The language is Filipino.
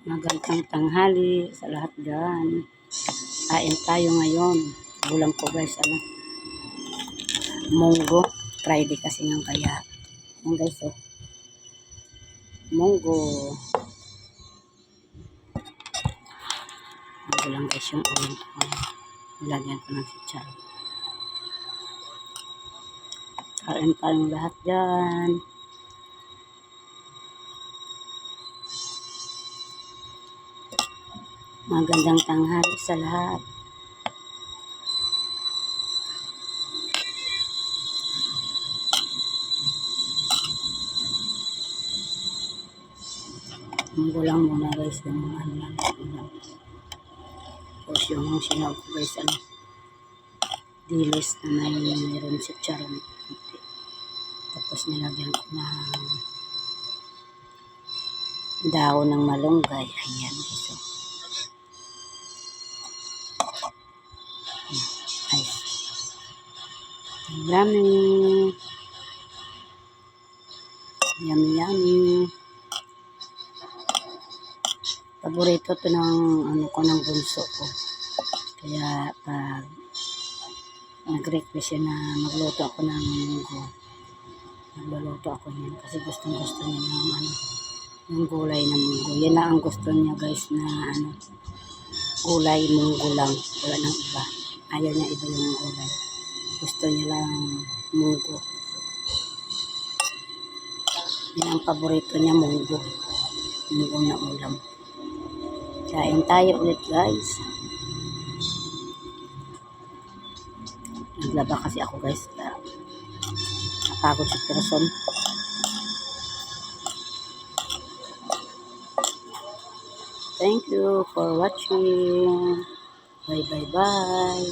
Magandang tanghali sa lahat dyan. Kain tayo ngayon. Ulam ko guys, munggo. Friday kasi nga kaya. Yan guys, munggo. Munggo lang guys yung ulam ko. Nilagyan ko ng sitsar. Kain tayong lahat dyan. Magandang tanghali sa lahat. Munggo lang muna guys yung ulam. Tapos yung sinag ko guys, dilis na mayroon si charon. Tapos nilagyan ko na dahon ng malunggay. Ayan guys. Guys. Yummy. Yummy, yummy. Paborito to ng ng bunso ko. Kaya pag nag-request siya na magluto ako ng munggo, nagluluto ako niyan kasi gusto niya yung gulay na munggo. Yan na ang gusto niya guys, na gulay munggo lang, wala nang iba. Ayaw niya iba yung gulay. Gusto niya lang munggo. Yan ang paborito niya, munggo. Munggo na ulam. Kain tayo ulit guys. Naglaba kasi ako guys. Napagod sa person. Thank you for watching. Bye bye bye.